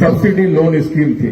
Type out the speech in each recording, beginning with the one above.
Subsidy loan scheme थी।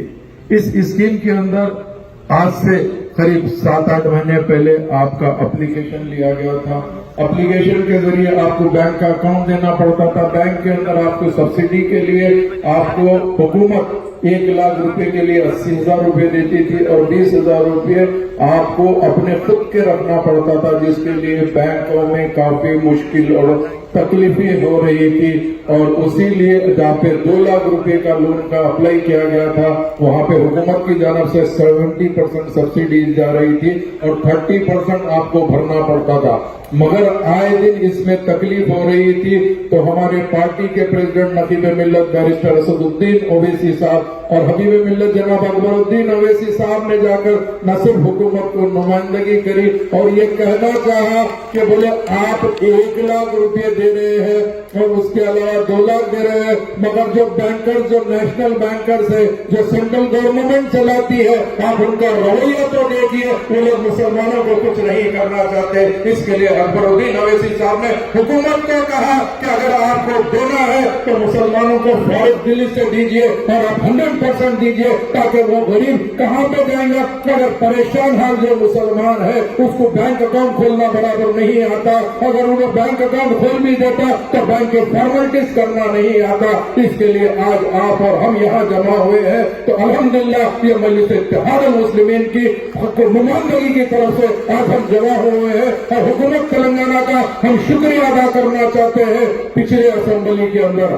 इस scheme के अंदर आज से करीब 7-8 महीने पहले आपका एप्लीकेशन लिया गया था। एप्लीकेशन के जरिए आपको बैंक का अकाउंट देना पड़ता था। बैंक के अंदर आपको सब्सिडी के लिए आपको हुकूमत 1 लाख रुपए के लिए 80,000 रुपए देती थी और 20,000 रुपए आपको अपने खुद के रखना पड़ता था, जिसके लिए बैंकों में काफी मुश्किल और तकलीफें हो रही थी। और उसी लिए जहाँ पे 2 लाख रुपए का लोन का अप्लाई किया गया था, वहाँ पे हुकूमत की जानब से 70% सब्सिडी जा रही थी और 30% आपको भरना पड़ता था। मगर आए दिन इसमें तकलीफ हो रही थी, तो हमारे पार्टी के प्रेसिडेंट नकीब मिल्लत बैरिस्टर असदुद्दीन ओवैसी साहब और हबीब मिल्लत जनाब अकबरुद्दीन ओवैसी साहब ने जाकर न सिर्फ हुकूमत को नुमाइंदगी करी और ये कहना चाहा कि बोले आप 1 लाख रुपए दे रहे हैं और उसके अलावा 2 लाख दे रहे हैं, मगर जो बैंकर्स, जो नेशनल बैंकर्स है, जो सेंट्रल गवर्नमेंट चलाती है, आप उनका रवैया तो देखिए, वो लोग मुसलमानों को कुछ नहीं करना चाहते। इसके लिए अकबरुद्दीन ओवैसी साहब ने हुकूमत को कहा कि अगर आपको देना है तो मुसलमानों को फौरन दिल्ली से दीजिए और आप 100% दीजिए, ताकि वो गरीब कहाँ पे जाएंगे। अगर परेशान हाल जो मुसलमान है उसको बैंक अकाउंट खोलना बराबर नहीं आता, अगर उन्हें बैंक अकाउंट खोल भी देता तो बैंक के फॉर्मेलिटीज करना नहीं आता। इसके लिए आज आप और हम यहाँ जमा हुए हैं, तो अल्हम्दुलिल्लाह ये मजलिस इत्तेहाद मुस्लिमीन की नुमाइंदगी की तरफ से आज हम जमा हुए हैं और हुकूमत तेलंगाना का हम शुक्रिया अदा करना चाहते हैं। पिछले असेंबली के अंदर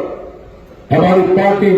हमारी पार्टी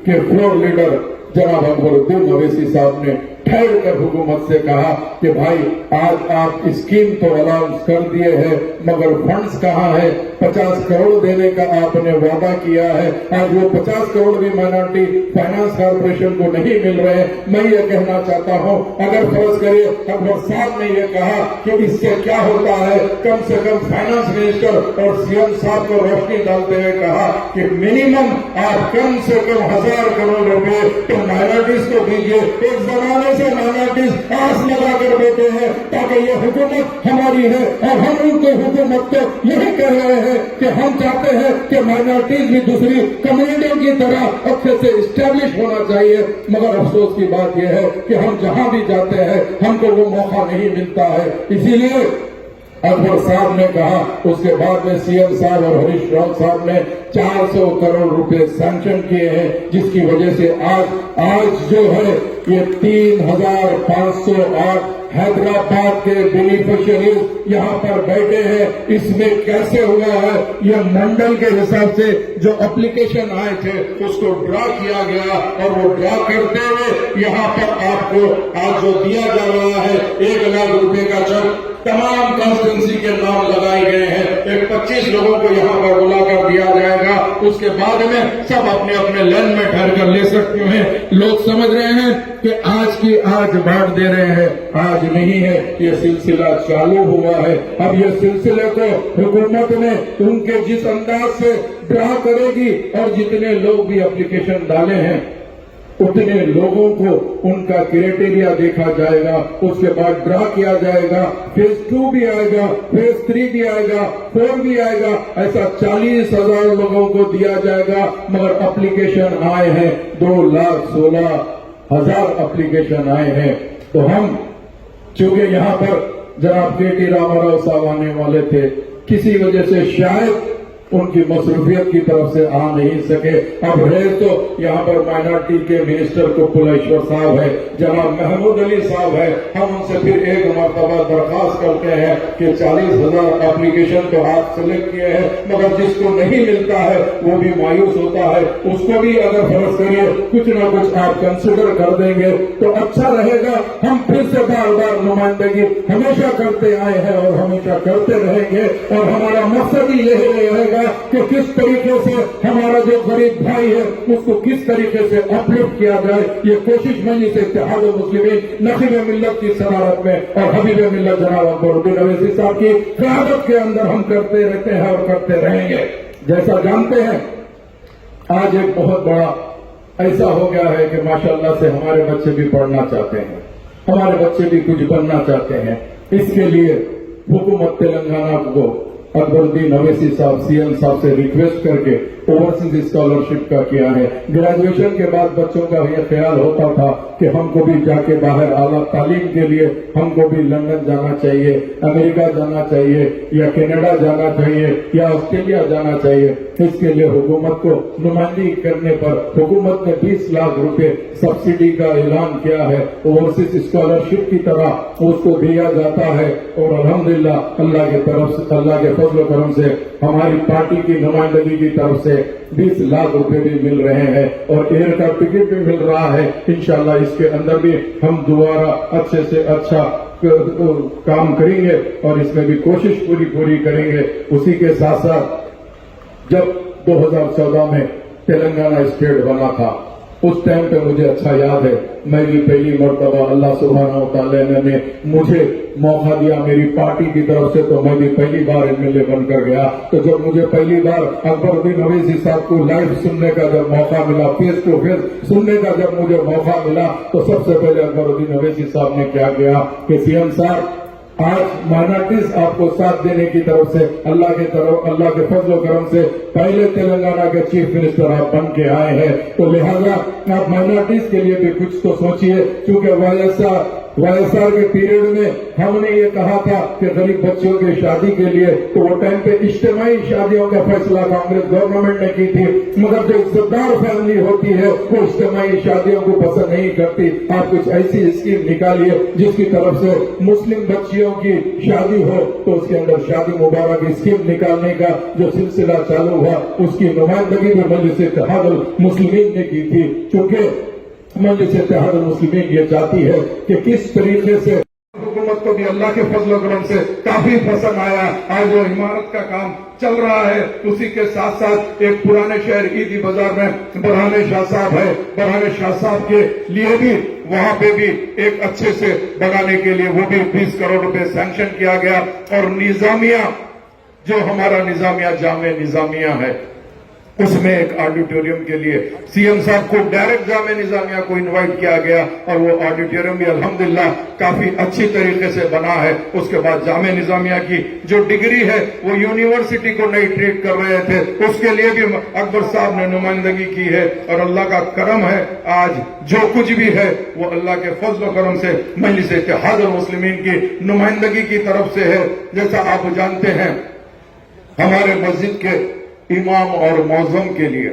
के फ्लोर लीडर जनाब अकबरुद्दीन ओवैसी साहब ने ठहर कर हुकूमत से कहा कि भाई आज आप स्कीम तो अनाउंस कर दिए हैं, मगर फंड्स कहाँ है? 50 करोड़ देने का आपने वादा किया है, आज वो 50 करोड़ भी माइनॉरिटी फाइनेंस कॉर्पोरेशन को नहीं मिल रहे। मैं ये कहना चाहता हूँ, अगर फर्ज करिए अकबर साहब ने ये कहा कि इससे क्या होता है, कम से कम फाइनेंस मिनिस्टर और सीएम साहब को रोशनी डालते हुए कहा कि मिनिमम आप कम से कम 1000 करोड़ रुपए तो माइनॉरिटीज को दीजिए। एक जमाने से माइनॉरिटीज आस लगा कर बैठे हैं ताकि ये हुकूमत हमारी है और हम उनके हुकूमत को यही कह रहे हैं कि हम चाहते हैं कि माइनॉरिटीज भी दूसरी कम्युनिटियों की तरह अच्छे से इस्टेब्लिश होना चाहिए। मगर अफसोस की बात यह है कि हम जहां भी जाते हैं हमको वो मौका नहीं मिलता है। इसीलिए अकबर साहब ने कहा, उसके बाद में सीएम साहब और हरीश राव साहब ने 400 करोड़ रुपए सैंक्शन किए हैं, जिसकी वजह से आज जो है ये 3,508 हैदराबाद के बेनिफिशियरीज यहाँ पर बैठे हैं। इसमें कैसे हुआ है? ये मंडल के हिसाब से जो एप्लीकेशन आए थे उसको ड्रा किया गया और वो ड्रा करते हुए यहाँ पर आपको आज जो दिया जा रहा है 1 लाख रुपए का चेक तमाम कॉन्स्टिट्यूंसी के नाम लगाए गए हैं। एक 25 लोगों को यहाँ पर बुलाकर दिया जाएगा, उसके बाद में सब अपने अपने लाइन में ठहर कर ले सकते हैं। लोग समझ रहे हैं कि आज की आज बांट दे रहे हैं, आज नहीं है, ये सिलसिला चालू हुआ है। अब ये सिलसिले को हुकूमत ने उनके जिस अंदाज से ड्रा करेगी और जितने लोग भी एप्लीकेशन डाले हैं उतने लोगों को उनका क्राइटेरिया देखा जाएगा, उसके बाद ड्रा किया जाएगा। फेज 2 भी आएगा, फेज 3 भी आएगा, 4 भी आएगा, ऐसा 40,000 लोगों को दिया जाएगा। मगर एप्लीकेशन आए हैं 2,16,000 एप्लीकेशन आए हैं। तो हम चूंकि यहाँ पर जनाब के.टी. रामाराव साहब आने वाले थे, किसी वजह से शायद उनकी मसरूफियत की तरफ से आ नहीं सके। अब है तो यहाँ पर माइनॉरिटी के मिनिस्टर कुपलेश्वर साहब है, जनाब महमूद अली साहब है। हम उनसे फिर एक मरतबा दरखास्त करते हैं कि 40,000 एप्लीकेशन तो आप सेलेक्ट किए हैं, मगर जिसको नहीं मिलता है वो भी मायूस होता है। उसको भी अगर फर्ज करिए कुछ ना कुछ आप कंसिडर कर देंगे तो अच्छा रहेगा। हम फिर से बार बार नुमाइंदगी हमेशा करते आए हैं और हमेशा करते रहेंगे और हमारा मकसद ही यही रहेगा कि किस तरीके से हमारा जो गरीब भाई है उसको किस तरीके से अपलिफ्ट किया जाए। ये कोशिश मजलिस इत्तेहाद मुस्लिमीन नकीब मिल्लत की सदारत में और हबीब मिल्लत जनाब अकबरुद्दीन ओवैसी साहब की क़यादत के अंदर हम करते रहते हैं और करते रहेंगे। जैसा जानते हैं आज एक बहुत बड़ा ऐसा हो गया है कि माशाअल्लाह से हमारे बच्चे भी पढ़ना चाहते हैं, हमारे बच्चे भी कुछ बनना चाहते हैं। इसके लिए हुकूमत तेलंगाना को अकबरुद्दीन ओवैसी साहब सीएम साहब से रिक्वेस्ट करके ओवरसीज स्कॉलरशिप का किया है। ग्रेजुएशन के बाद बच्चों का यह ख्याल होता था कि हमको भी जाके बाहर आला तालीम के लिए हमको भी लंदन जाना चाहिए, अमेरिका जाना चाहिए, या कनाडा जाना चाहिए, या ऑस्ट्रेलिया जाना चाहिए। इसके लिए हुकूमत को नुमाइंदगी करने पर हुकूमत ने 20 लाख रुपए सब्सिडी का ऐलान किया है। ओवरसीज स्कॉलरशिप की तरह उसको दिया जाता है और अल्हम्दुलिल्लाह अल्लाह के तरफ से, अल्लाह के फजल करम से हमारी पार्टी की नुमाइंदगी की तरफ से 20 लाख रुपए भी मिल रहे हैं और एयर का टिकट भी मिल रहा है। इंशाल्लाह इसके अंदर भी हम दोबारा अच्छे से अच्छा काम करेंगे और इसमें भी कोशिश पूरी करेंगे। उसी के साथ साथ जब 2014 में तेलंगाना स्टेट बना था, उस टाइम पे मुझे अच्छा याद है, मैं भी पहली मर्तबा अल्लाह सुब्हानहू व तआला ने मुझे मौका दिया मेरी पार्टी की तरफ से, तो मैं भी पहली बार एमएलए बनकर गया। तो जब मुझे पहली बार अकबरुद्दीन अवैसी साहब को लाइव सुनने का जब मौका मिला, फेस टू फेस सुनने का जब मुझे मौका मिला, तो सबसे पहले अकबरुद्दीन अवैसी साहब ने क्या किया कि सीएम साहब आज माइनॉरिटीज आपको साथ देने की तरफ से अल्लाह के फजल करम से पहले तेलंगाना के चीफ मिनिस्टर आप बन के आए हैं, तो लिहाजा आप माइनॉरिटीज के लिए भी कुछ तो सोचिए। क्योंकि वाईएसआर के पीरियड में हमने ये कहा था कि गरीब बच्चों की शादी के लिए, तो वो टाइम पे इज्तिमाई शादियों का फैसला कांग्रेस गवर्नमेंट ने की थी, मगर जो इज्जतदार फैमिली होती है वो इज्तिमाई शादियों को पसंद नहीं करती। आप कुछ ऐसी स्कीम निकालिए जिसकी तरफ से मुस्लिम बच्चियों की शादी हो, तो उसके अंदर शादी मुबारक स्कीम निकालने का जो सिलसिला चालू हुआ, उसकी नुमाइंदगी भी मजलिस इत्तेहादुल मुस्लिमीन ने की थी। क्योंकि मजलिस इत्तेहादुल मुस्लिमीन ये चाहती है कि किस तरीके से हुकूमत को भी अल्लाह के फजल करम से काफी पसंद आया। आज वो इमारत का काम चल रहा है। उसी के साथ साथ एक पुराने शहर ईदी बाजार में बरहाने शाह साहब है, बरहाने शाह साहब के लिए भी वहां पे भी एक अच्छे से बनाने के लिए वो भी 20 करोड़ रुपए सैंक्शन किया गया। और निजामिया, जो हमारा निजामिया जामे निजामिया है, उसमें एक ऑडिटोरियम के लिए सीएम साहब को डायरेक्ट जामे निजामिया को इनवाइट किया गया और वो ऑडिटोरियम भी अल्हम्दुलिल्लाह काफी अच्छी तरीके से बना है। उसके बाद जामे निजामिया की जो डिग्री है वो यूनिवर्सिटी को नहीं ट्रीट कर रहे थे, उसके लिए भी अकबर साहब ने नुमाइंदगी की है। और अल्लाह का करम है, आज जो कुछ भी है वो अल्लाह के फजल करम से मजलिस इत्तेहादुल मुस्लिमीन की नुमाइंदगी की तरफ से है। जैसा आप जानते हैं, हमारे मस्जिद के इमाम और मौजम के लिए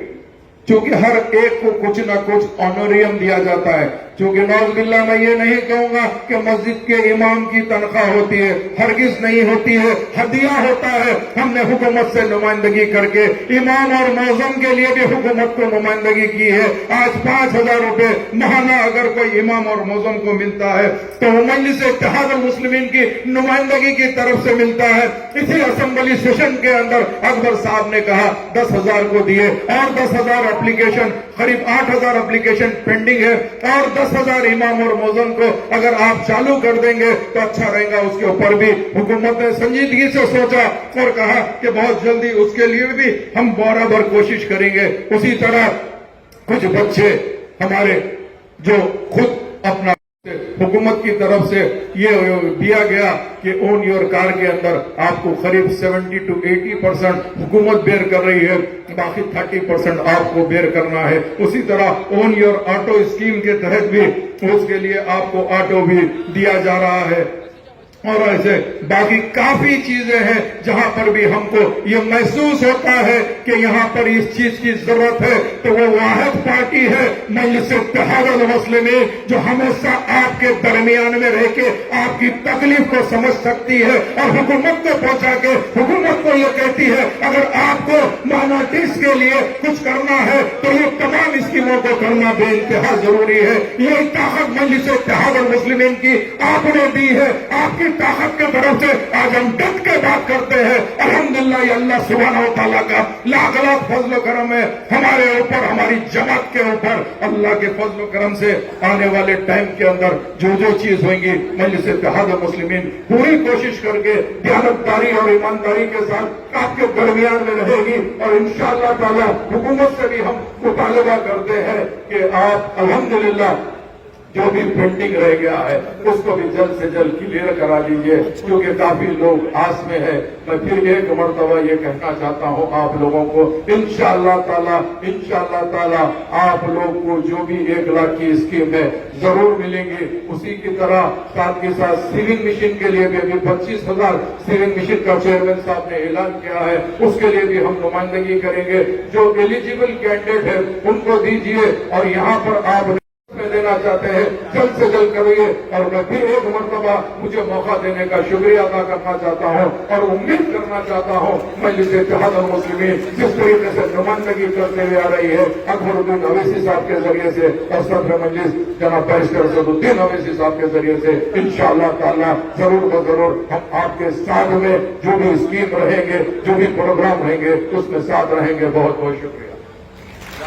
क्योंकि हर एक को कुछ ना कुछ ऑनोरियम दिया जाता है। क्योंकि नौज़ुबिल्लाह मैं ये नहीं कहूंगा कि मस्जिद के इमाम की तनख्वाह होती है, हरगिज नहीं होती है, हदिया होता है। हमने हुकूमत से नुमाइंदगी करके इमाम और मौजम के लिए भी हुकूमत को नुमाइंदगी की है। आज 5,000 रुपए महाना अगर कोई इमाम और मौजम को मिलता है तो वो मजलिस इत्तेहादुल मुस्लिमीन की नुमाइंदगी की तरफ से मिलता है। इसी असेंबली सेशन के अंदर अकबर साहब ने कहा 10,000 को दिए और 10,000 एप्लीकेशन, करीब 8,000 एप्लीकेशन पेंडिंग है और 10,000 इमाम और मौजम को अगर आप चालू कर देंगे तो अच्छा रहेगा। उसके ऊपर भी हुकूमत ने संजीदगी से सोचा और कहा कि बहुत जल्दी उसके लिए भी हम बराबर कोशिश करेंगे। उसी तरह कुछ बच्चे हमारे जो खुद अपना हुकूमत की तरफ से ये दिया गया कि ओन योर कार के अंदर आपको करीब 70 to 80% हुकूमत बेयर कर रही है, बाकी 30% आपको बेयर करना है। उसी तरह ओन योर ऑटो स्कीम के तहत भी उसके लिए आपको ऑटो भी दिया जा रहा है। और ऐसे बाकी काफी चीजें हैं जहां पर भी हमको ये महसूस होता है कि यहाँ पर इस चीज की जरूरत है। तो वो वाहिद पार्टी है मजलिस इत्तेहादुल मुस्लिमीन जो हमेशा आपके दरमियान में रह के आपकी तकलीफ को समझ सकती है और हुकूमत को पहुंचा के हुकूमत को ये कहती है अगर आपको माइनॉरिटीज के लिए कुछ करना है तो ये तमाम स्कीमों को करना बेइंतहा जरूरी है। ये ताकत मजलिस इत्तेहादुल मुस्लिमीन की आपने दी है, आपकी ताकत के तरफ से आज हम डट के बात करते हैं। अल्हम्दुलिल्लाह ये अल्लाह सुब्हानहू व तआला का लाख लाख फजल करम है हमारे ऊपर, हमारी जमात के ऊपर। अल्लाह के फजल करम से आने वाले टाइम के अंदर जो जो चीज होंगी मजलिस इत्तेहादुल मुस्लिमीन पूरी कोशिश करके दियानतदारी और ईमानदारी के साथ आपके दरमियान में रहेगी। और इंशाअल्लाह ताला हुकूमत से भी हम मुतालबा करते हैं कि आप अल्हम्दुलिल्लाह जो भी पेंडिंग रह गया है उसको भी जल्द से जल्द क्लियर करा लीजिए, क्योंकि काफी लोग आस में है। मैं फिर एक मर्तबा ये कहना चाहता हूँ आप लोगों को, इंशाअल्लाह ताला आप लोग को जो भी 1 लाख की स्कीम है जरूर मिलेंगे। उसी की तरह साथ के साथ सीविंग मशीन के लिए भी अभी 25,000 सीविंग मशीन का चेयरमैन साहब ने ऐलान किया है, उसके लिए भी हम नुमाइंदगी करेंगे। जो एलिजिबल कैंडिडेट है उनको दीजिए, और यहाँ पर आप देना चाहते हैं जल्द से जल्द करिए। और मैं फिर एक मर्तबा मुझे मौका देने का शुक्रिया अदा करना चाहता हूं और उम्मीद करना चाहता हूं मजलिस इत्तेहाद अल मुस्लिमीन जिस तरीके से नुमाइंदगी करते हुए आ रही है अकबरुद्दीन अवैसी साहब के जरिए से और सदर मजलिस जनाब बैरिस्टर असदुद्दीन अवैसी साहब के जरिए से, इंशाअल्लाह ताला जरूर ब जरूर हम आपके साथ में जो भी स्कीम रहेंगे, जो भी प्रोग्राम रहेंगे उसमें साथ रहेंगे। बहुत बहुत शुक्रिया।